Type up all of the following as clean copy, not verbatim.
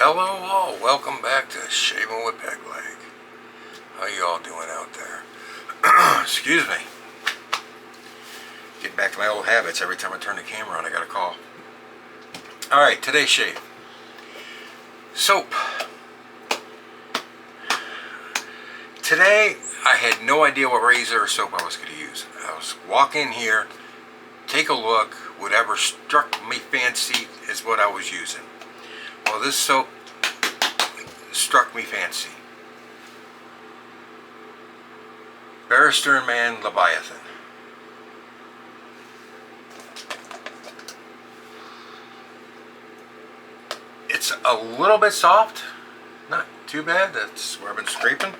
Hello all, welcome back to Shaving with Peg Leg. How you all doing out there? Excuse me. Getting back to my old habits. Every time I turn the camera on I got a call. Alright, today's shave. Soap. Today I had no idea what razor or soap I was going to use. I was walking here, take a look, whatever struck me fancy is what I was using. Well, this soap struck me fancy. Barrister Mann Leviathan. It's a little bit soft, not too bad. That's where I've been scraping.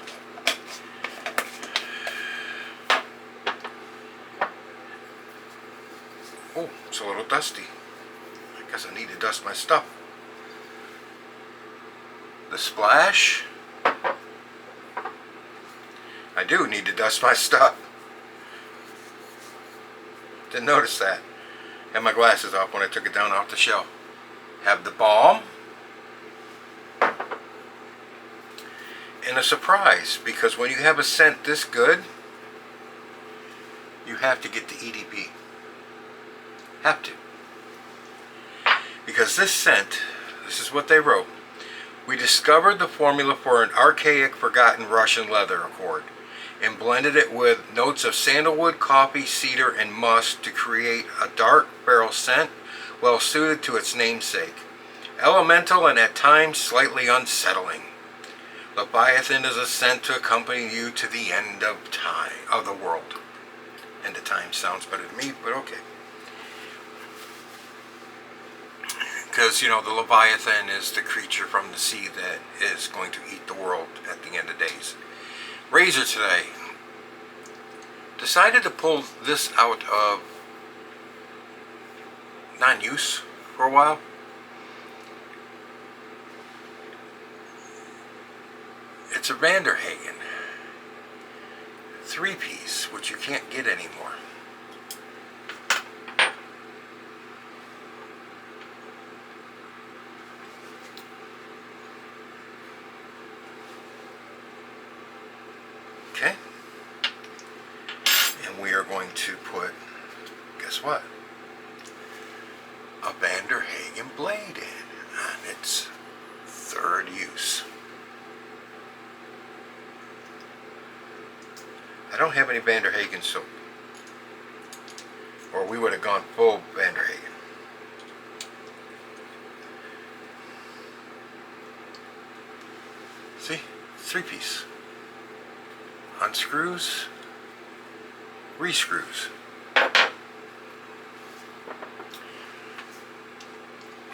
Oh, it's a little dusty. I guess I need to dust my stuff. The splash. I do need to dust my stuff. Didn't notice that. Had my glasses off when I took it down off the shelf. Have the balm. And a surprise, because when you have a scent this good, you have to get the EDP. Have to. Because this scent, this is what they wrote. We discovered the formula for an archaic, forgotten Russian leather accord and blended it with notes of sandalwood, coffee, cedar, and musk to create a dark barrel scent well suited to its namesake. Elemental and at times slightly unsettling. Leviathan is a scent to accompany you to the end of time, of the world. End of time sounds better to me, but okay. Because, you know, the Leviathan is the creature from the sea that is going to eat the world at the end of days. Razor today. Decided to pull this out of non-use for a while. It's a Hagen 3-piece, which you can't get anymore. Okay, and we are going to put, guess what, a Hagen blade in on its third use. I don't have any Hagen soap, or we would have gone full Hagen. See, 3-piece. Unscrews, rescrews.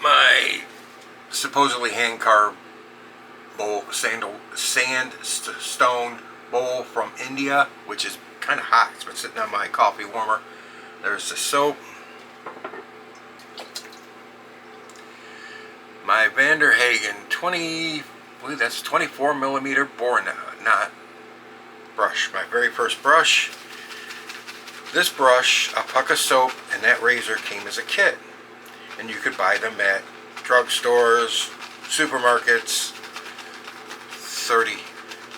My supposedly hand-carved bowl, sandstone bowl from India, which is kind of hot. It's been sitting on my coffee warmer. There's the soap. My Hagen 20, I believe that's 24 millimeter boar knot brush, my very first brush. This brush, a puck of soap, and that razor came as a kit, and you could buy them at drugstores, supermarkets.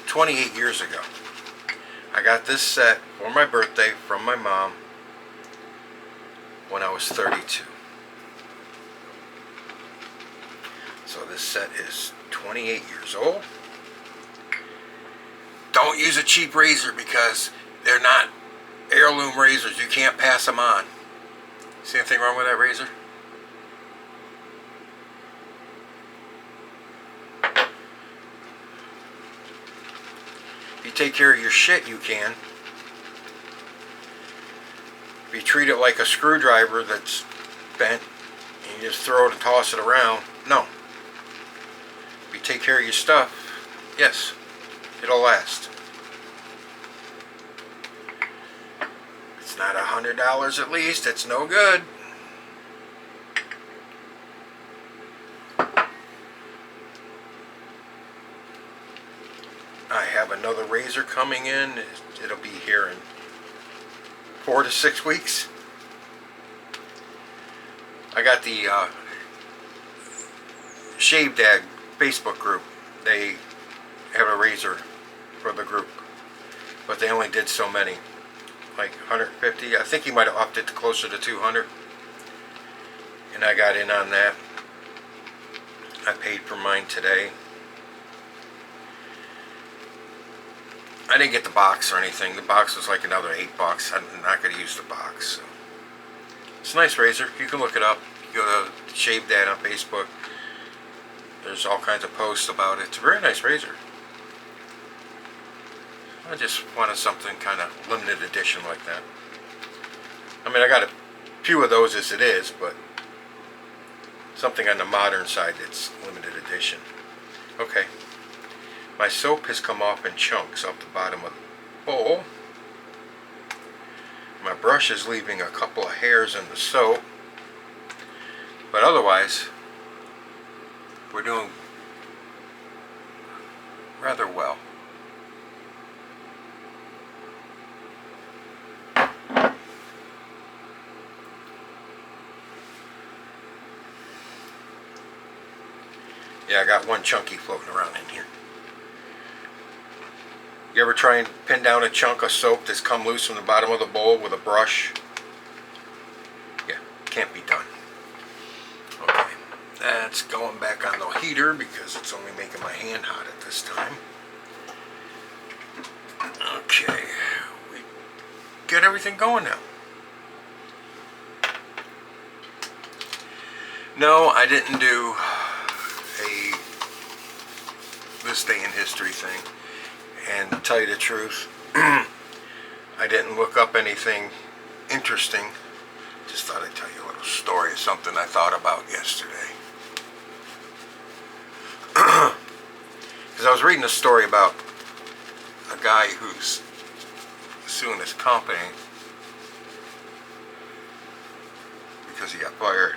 28 years ago. I got this set for my birthday from my mom when I was 32. So this set is 28 years old. Don't use a cheap razor because they're not heirloom razors. You can't pass them on. See anything wrong with that razor? If you take care of your shit, you can. If you treat it like a screwdriver that's bent and you just throw it and toss it around, no. If you take care of your stuff, yes. It'll last. It's not $100 at least. It's no good. I have another razor coming in. It'll be here in 4 to 6 weeks. I got the Shave Dad Facebook group. They have a razor for the group, but they only did so many, like 150. I think he might have upped it to closer to 200, and I got in on that. I paid for mine today. I didn't get the box or anything. The box was like another $8. I'm not going to use the box. So. It's a nice razor. You can look it up. You go to Shave Dad on Facebook. There's all kinds of posts about it. It's a very nice razor. I just wanted something kind of limited edition like that. I mean, I got a few of those as it is, but something on the modern side that's limited edition. Okay. My soap has come off in chunks off the bottom of the bowl. My brush is leaving a couple of hairs in the soap. But otherwise, we're doing rather well. Yeah, I got one chunky floating around in here. You ever try and pin down a chunk of soap that's come loose from the bottom of the bowl with a brush? Yeah, can't be done. Okay, that's going back on the heater because it's only making my hand hot at this time. Okay, we got everything going now. No, I didn't do this day in history thing. And to tell you the truth, I didn't look up anything interesting. Just thought I'd tell you a little story of something I thought about yesterday. Because I was reading a story about a guy who's suing his company because he got fired.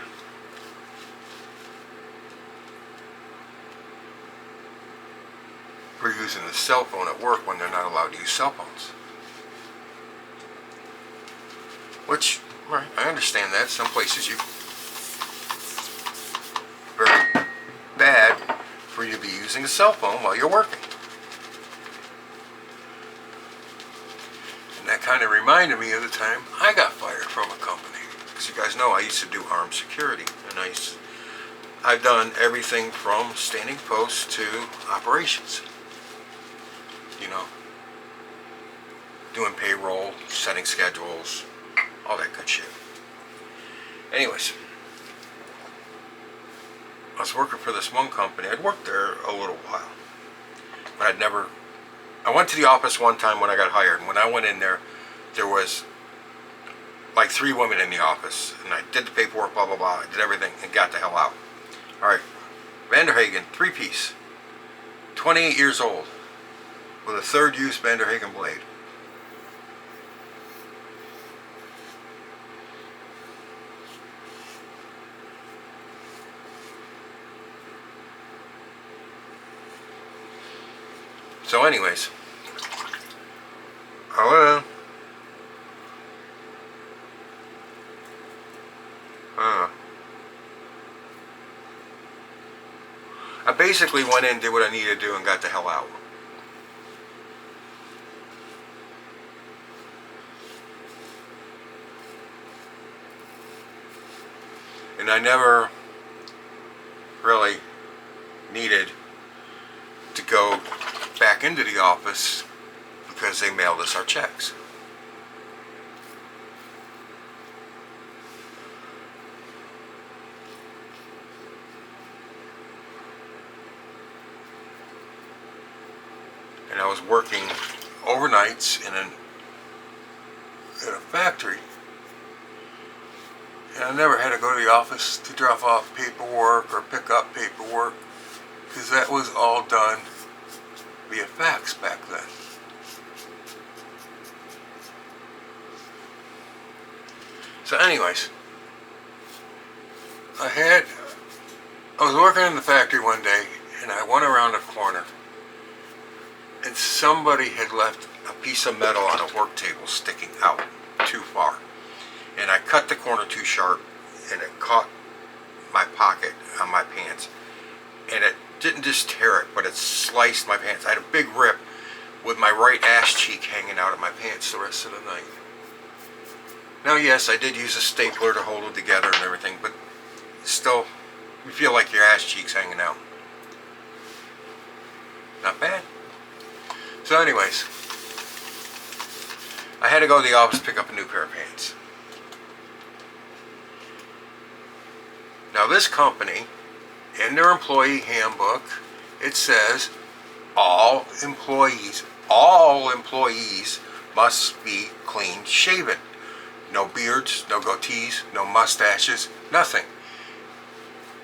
For using a cell phone at work when they're not allowed to use cell phones. Which, right, I understand that. Some places very bad for you to be using a cell phone while you're working. And that kind of reminded me of the time I got fired from a company. Because you guys know I used to do armed security. And I've done everything from standing post to operations. You know, doing payroll, setting schedules, all that good shit. Anyways, I was working for this one company. I'd worked there a little while, but I went to the office one time when I got hired, and when I went in there, there was like 3 women in the office, and I did the paperwork, blah, blah, blah, I did everything, and got the hell out. Alright, Hagen, 3-piece, 28 years old, with a 3rd use Hagen blade. So anyways, I basically went in, did what I needed to do, and got the hell out. And I never really needed to go back into the office because they mailed us our checks. And I was working overnights in a factory. And I never had to go to the office to drop off paperwork or pick up paperwork, because that was all done via fax back then. So anyways, I was working in the factory one day, and I went around a corner, and somebody had left a piece of metal on a work table sticking out too far. And I cut the corner too sharp, and it caught my pocket on my pants, and it Didn't just tear it, but it sliced my pants. I had a big rip with my right ass cheek hanging out of my pants the rest of the night. Now, yes, I did use a stapler to hold it together and everything, but still, you feel like your ass cheek's hanging out. Not bad. So anyways, I had to go to the office to pick up a new pair of pants. Now this company, in their employee handbook, it says all employees must be clean shaven. No beards, no goatees, no mustaches, nothing.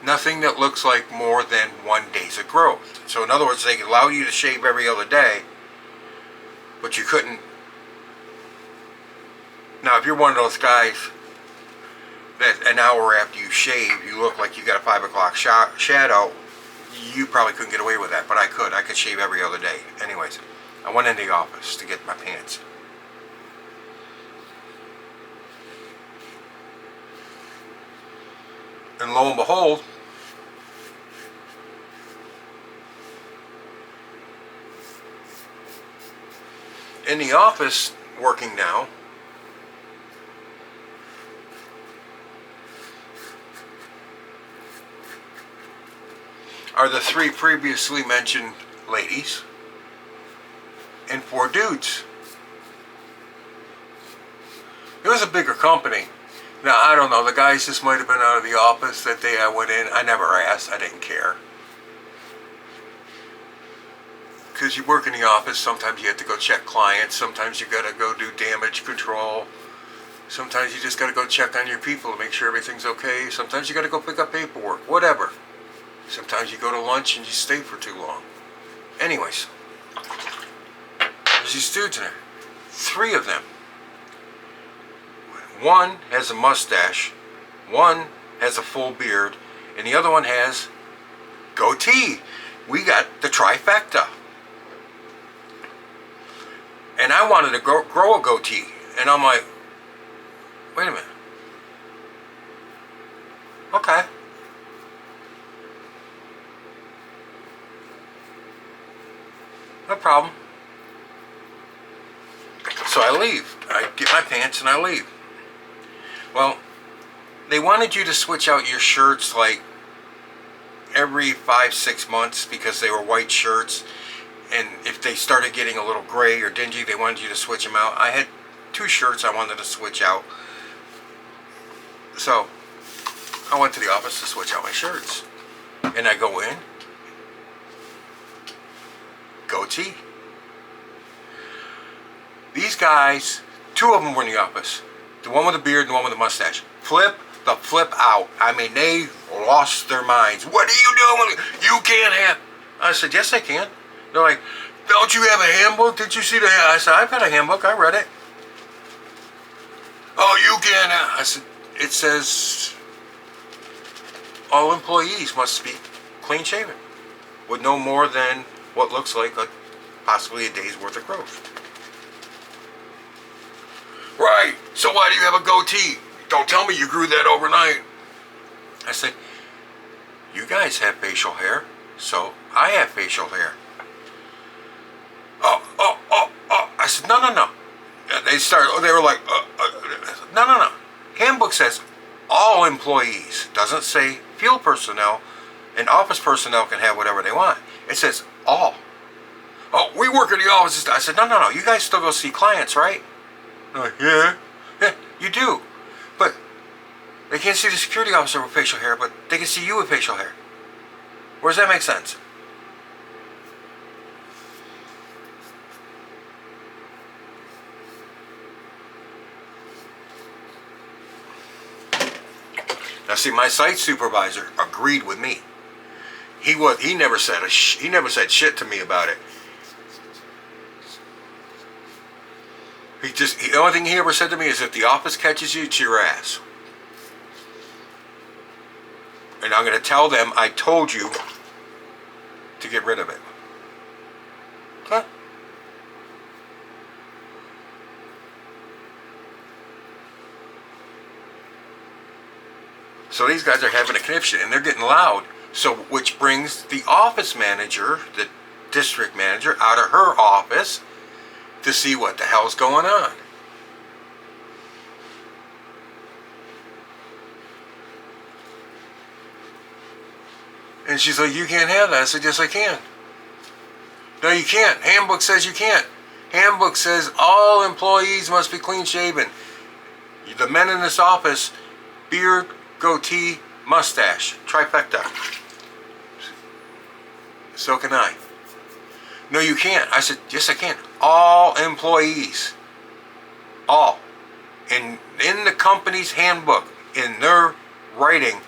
Nothing that looks like more than 1 day's of growth. So in other words, they allow you to shave every other day, but you couldn't. Now if you're one of those guys that an hour after you shave, you look like you got a 5 o'clock shadow, you probably couldn't get away with that, but I could. I could shave every other day. Anyways, I went into the office to get my pants. And lo and behold, in the office working now, are the 3 previously mentioned ladies and 4 dudes. It was a bigger company. Now, I don't know, the guys just might have been out of the office that day I went in. I never asked, I didn't care. Because you work in the office, sometimes you have to go check clients, sometimes you gotta go do damage control, sometimes you just gotta go check on your people to make sure everything's okay, sometimes you gotta go pick up paperwork, whatever. Sometimes you go to lunch and you stay for too long. Anyways, there's these dudes in there. 3 of them. One has a mustache, one has a full beard, and the other one has goatee. We got the trifecta. And I wanted to grow a goatee. And I'm like, wait a minute. Okay. No problem. So I leave. I get my pants and I leave. Well, they wanted you to switch out your shirts like every 5-6 months because they were white shirts, and if they started getting a little gray or dingy, they wanted you to switch them out. I had 2 shirts I wanted to switch out, so I went to the office to switch out my shirts, and I go in, goatee. These guys, 2 of them were in the office. The one with the beard and the one with the mustache. Flip out. I mean, they lost their minds. What are you doing? You can't have. I said, yes, I can. They're like, don't you have a handbook? Did you see the? I said, I've got a handbook. I read it. Oh, you can't have. I said, it says all employees must be clean shaven with no more than what looks like possibly a day's worth of growth. Right, so why do you have a goatee? Don't tell me you grew that overnight. I said, you guys have facial hair, so I have facial hair. Oh. I said, no. They were like, no. Handbook says all employees. Doesn't say field personnel and office personnel can have whatever they want. It says all. Oh, we work in the office. I said, no. You guys still go see clients, right? Yeah, you do. But they can't see the security officer with facial hair, but they can see you with facial hair. Where does that make sense? Now see, my site supervisor agreed with me. He never said shit to me about it. The only thing he ever said to me is, if the office catches you, it's your ass. And I'm going to tell them I told you to get rid of it. Huh? So these guys are having a conniption and they're getting loud. So, which brings the office manager, the district manager, out of her office to see what the hell's going on. And she's like, you can't have that. I said, yes, I can. No, you can't. Handbook says you can't. Handbook says all employees must be clean shaven. The men in this office, beard, goatee, mustache, trifecta. So can I. No, you can't. I said, yes, I can. All employees. All. And in the company's handbook, in their writing,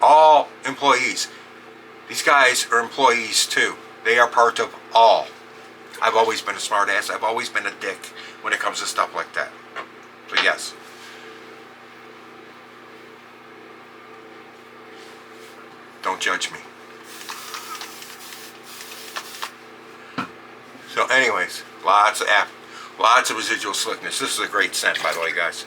all employees. These guys are employees too. They are part of all. I've always been a smart ass. I've always been a dick when it comes to stuff like that. So yes. Don't judge me. So anyways, lots of residual slickness. This is a great scent, by the way, guys.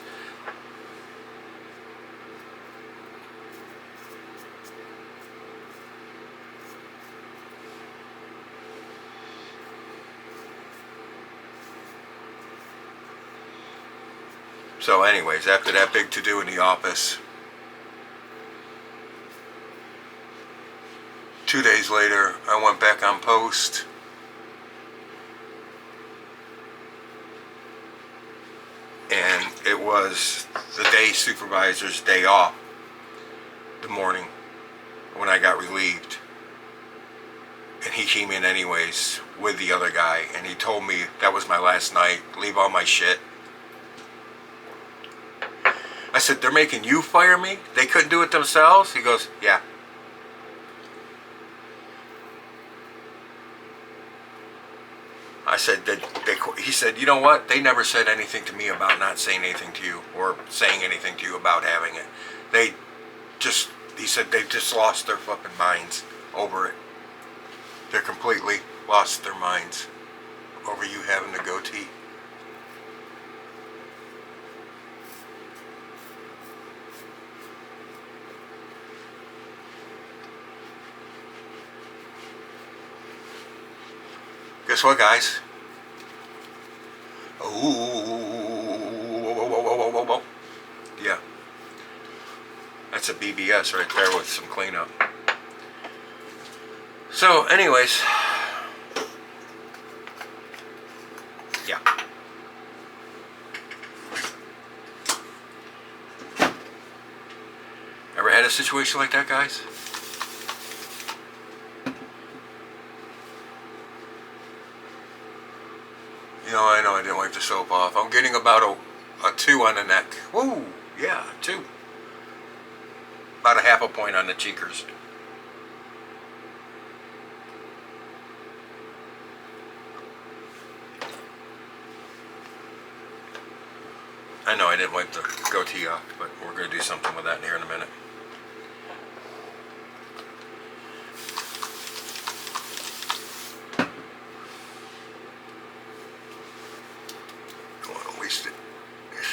So anyways, after that big to-do in the office, 2 days later, I went back on post. And it was the day supervisor's day off, the morning when I got relieved. And he came in anyways with the other guy, and he told me that was my last night, leave all my shit. I said, they're making you fire me? They couldn't do it themselves? He goes, yeah. I said, he said, you know what? They never said anything to me about not saying anything to you or saying anything to you about having it. He said, they've just lost their fucking minds over it. They're completely lost their minds over you having the goatee. Guess what, guys? Oh, yeah. That's a BBS right there with some cleanup. So, anyways, yeah. Ever had a situation like that, guys? I know I didn't wipe the soap off. I'm getting about a 2 on the neck. Woo! Yeah, 2. About a half a point on the cheekers. I know I didn't wipe the goatee off, but we're going to do something with that here in a minute.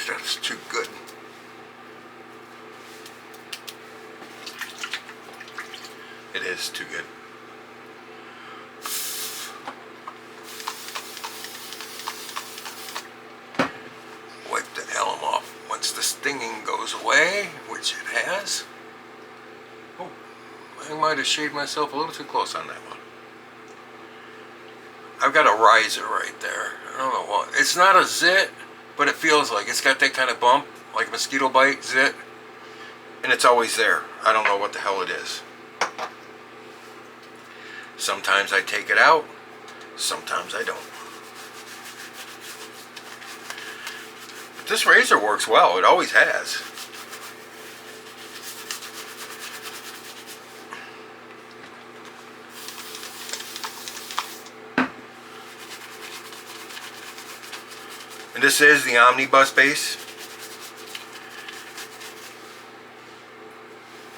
That's too good. It is too good. Wipe the alum off once the stinging goes away, which it has. Oh, I might have shaved myself a little too close on that one. I've got a riser right there. I don't know what. It's not a zit, but it feels like it's got that kind of bump, like a mosquito bite zit, and it's always there. I don't know what the hell it is. Sometimes I take it out, sometimes I don't. But this razor works well, it always has. And this is the omnibus base.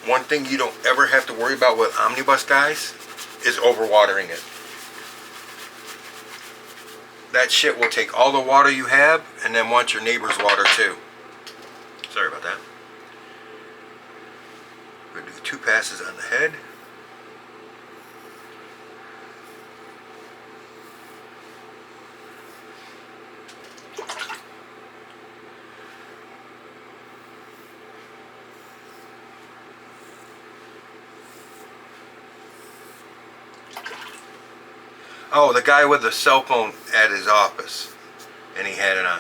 One thing you don't ever have to worry about with omnibus, guys, is overwatering it. That shit will take all the water you have and then want your neighbor's water too. Sorry about that. We're going to do 2 passes on the head. Oh, the guy with the cell phone at his office, and he had it on,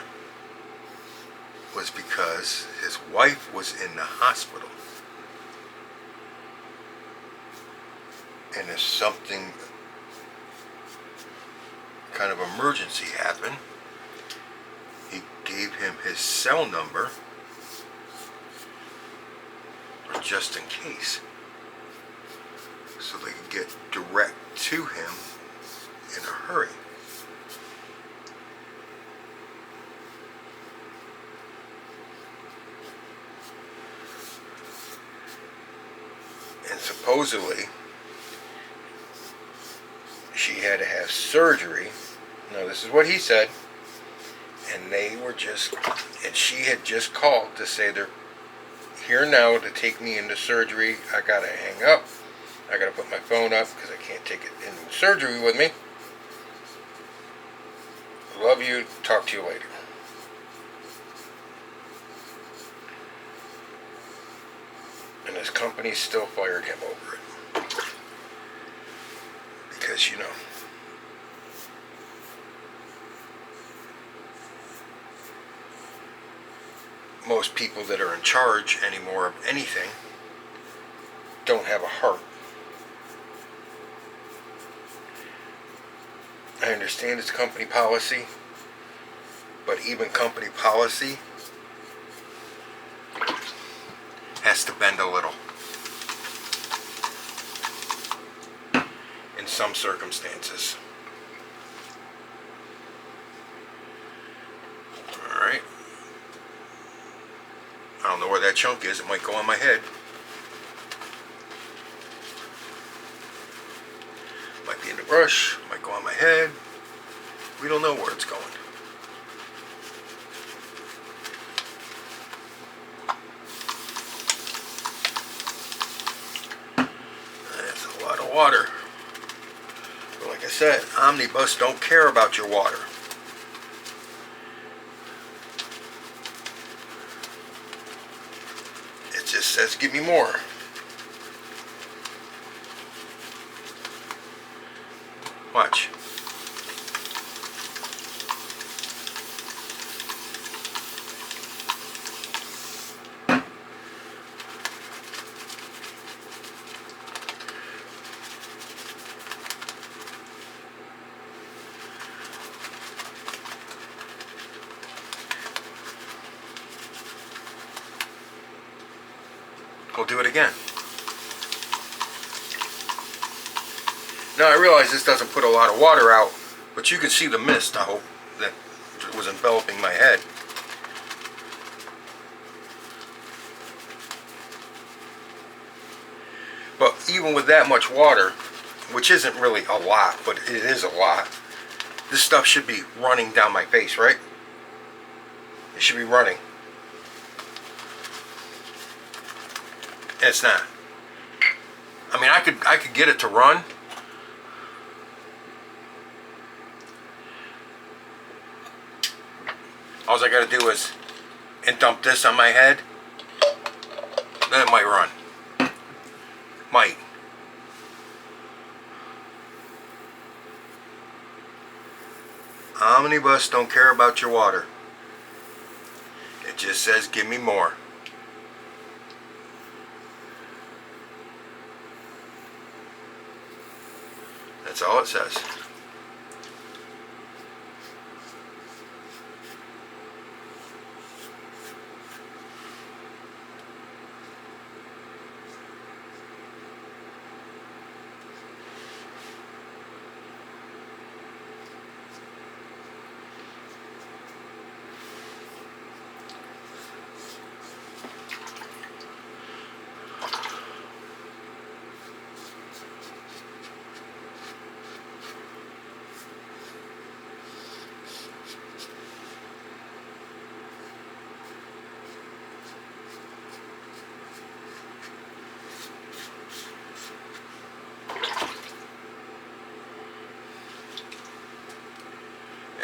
was because his wife was in the hospital. And if something kind of emergency happened, he gave him his cell number for just in case, so they could get direct to him in a hurry. And supposedly she had to have surgery. Now this is what he said. And she had just called to say they're here now to take me into surgery. I gotta hang up. I gotta put my phone up because I can't take it in surgery with me. Love you. Talk to you later. And his company still fired him over it. Because, you know, most people that are in charge anymore of anything don't have a heart. I understand it's company policy, but even company policy has to bend a little in some circumstances. Alright. I don't know where that chunk is. It might go on my head. Might be in the brush. Might go on my head. We don't know where it's going. That's a lot of water. But like I said, Omnibus don't care about your water. It just says, give me more. Watch. We'll do it again. Now I realize this doesn't put a lot of water out, but you can see the mist, I hope, that was enveloping my head. But even with that much water, which isn't really a lot, but it is a lot, this stuff should be running down my face, right? It should be running. And it's not. I mean, I could get it to run. All I gotta do is dump this on my head. Then it might run. Might. Omnibus don't care about your water. It just says, give me more. That's all it says.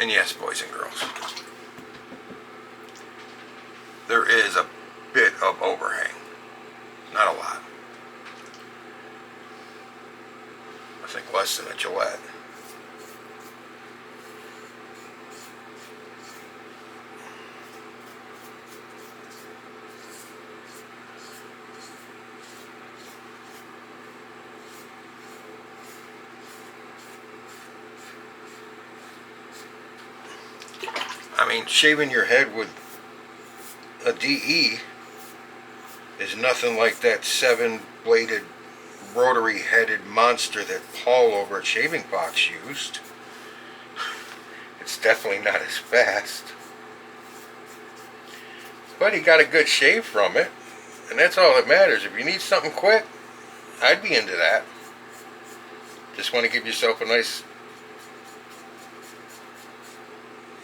And yes, boys and girls, there is a bit of overhang. Not a lot. I think less than a Gillette. mean, shaving your head with a DE is nothing like that 7-bladed rotary-headed monster that Paul over at Shaving Box used. It's definitely not as fast. But he got a good shave from it, and that's all that matters. If you need something quick, I'd be into that. Just want to give yourself a nice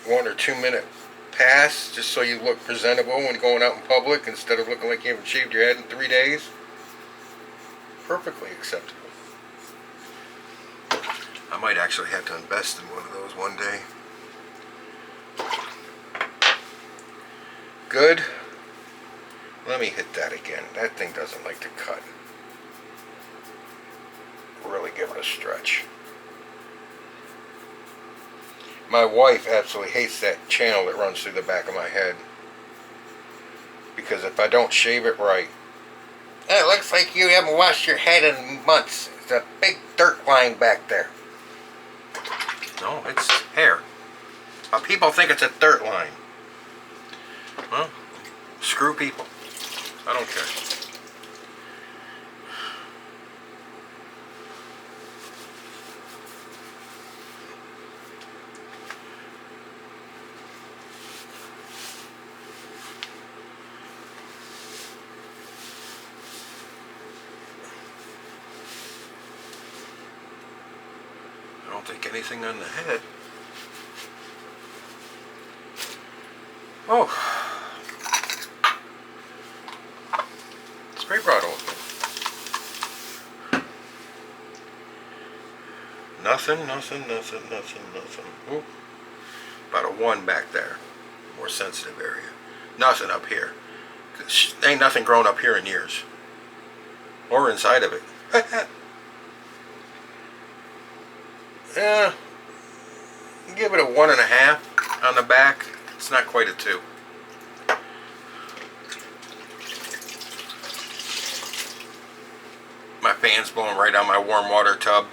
1 or 2 minute pass, just so you look presentable when going out in public instead of looking like you haven't shaved your head in 3 days. Perfectly acceptable. I might actually have to invest in one of those one day. Good. Let me hit that again. That thing doesn't like to cut. Really give it a stretch. My wife absolutely hates that channel that runs through the back of my head, because if I don't shave it right, it looks like you haven't washed your head in months. There's a big dirt line back there. No, it's hair. People think it's a dirt line. Well, screw people. I don't care. I don't think anything on the head. Oh. Spray bottle. Nothing. Ooh. About a 1 back there. More sensitive area. Nothing up here. Ain't nothing grown up here in years. Or inside of it. Yeah. Give it a 1.5 on the back. It's not quite a 2. My fan's blowing right on my warm water tub,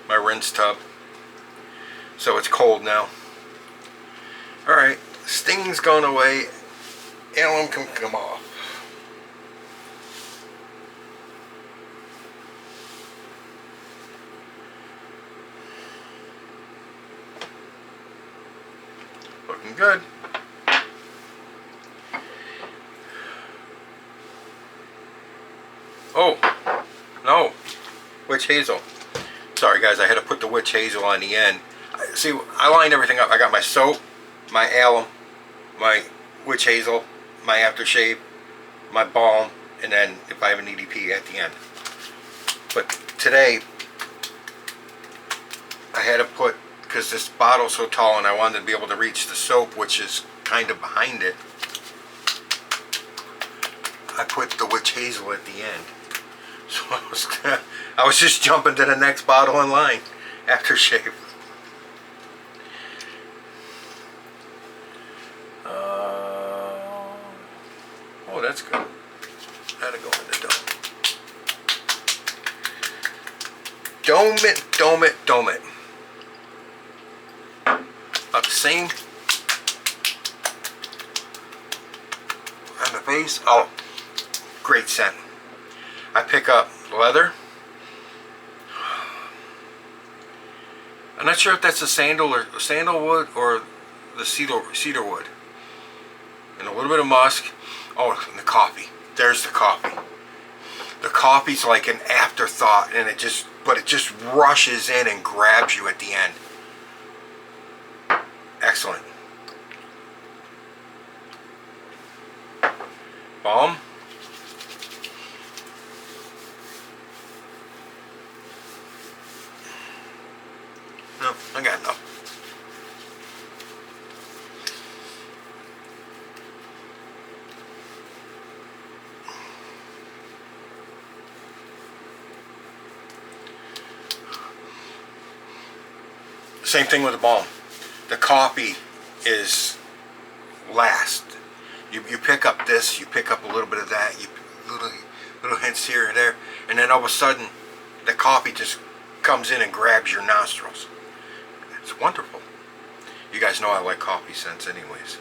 my rinse tub. So it's cold now. Alright, sting's gone away. Alum can come off. Looking good. Oh, no, witch hazel. Sorry guys, I had to put the witch hazel on the end. See, I lined everything up. I got my soap, my alum, my witch hazel, my aftershave, my balm, and then if I have an EDP at the end. But today, I had to put, because this bottle's so tall and I wanted to be able to reach the soap, which is kind of behind it, I put the witch hazel at the end. So I was just jumping to the next bottle in line, aftershave. Oh, that's good. That'll go in the dome. Dome it. About the same on the base. Oh, great scent. I pick up leather. I'm not sure if that's the sandalwood or the cedar wood. And a little bit of musk. Oh, and the coffee. There's the coffee. The coffee's like an afterthought, and it just rushes in and grabs you at the end. Excellent. Balm. No, I got enough. Same thing with the balm. The coffee is last. You pick up this, you pick up a little bit of that, you little hints here and there, and then all of a sudden the coffee just comes in and grabs your nostrils. It's wonderful. You guys know I like coffee scents anyways.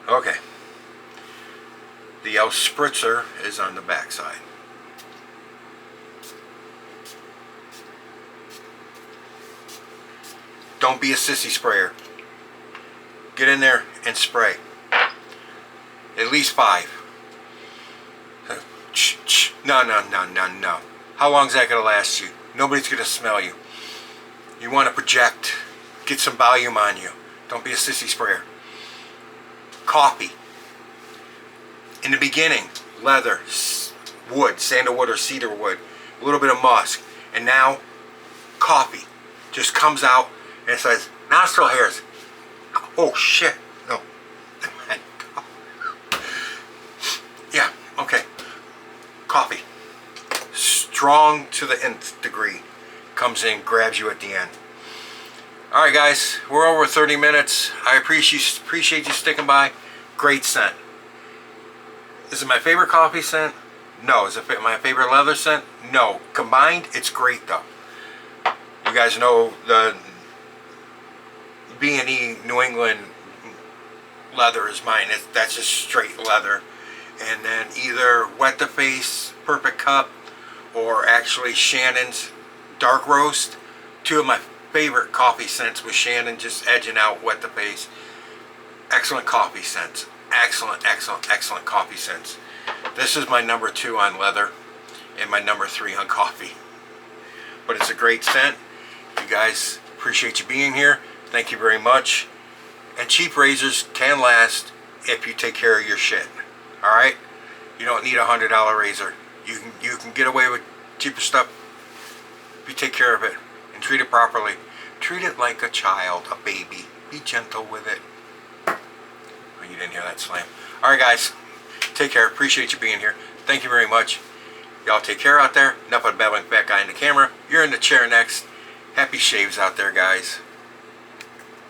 Okay. The L spritzer is on the back side. Don't be a sissy sprayer. Get in there and spray. At least 5. No. How long is that going to last you? Nobody's going to smell you. You want to project. Get some volume on you. Don't be a sissy sprayer. Coffee. In the beginning, leather, wood, sandalwood or cedar wood, a little bit of musk. And now, coffee. Just comes out and it says, nostril hairs. Oh shit. No. Yeah, okay. Coffee. Strong to the nth degree. Comes in, grabs you at the end. Alright guys, we're over 30 minutes. I appreciate you sticking by. Great scent. Is it my favorite coffee scent? No. Is it my favorite leather scent? No. Combined, it's great though. You guys know the B&E New England leather is mine. That's just straight leather. And then either Wet the Face Perfect Cup or actually Shannon's Dark Roast. 2 of my favorite coffee scents with Shannon just edging out Wet the Face. Excellent coffee scents. Excellent coffee scents. This is my number 2 on leather and my number 3 on coffee. But it's a great scent. You guys, appreciate you being here. Thank you very much. And cheap razors can last if you take care of your shit. Alright? You don't need a $100 razor. You can get away with cheaper stuff if you take care of it and treat it properly. Treat it like a child, a baby. Be gentle with it. Oh, you didn't hear that slam. Alright guys, take care. Appreciate you being here. Thank you very much. Y'all take care out there. Enough of the babbling fat guy in the camera. You're in the chair next. Happy shaves out there, guys.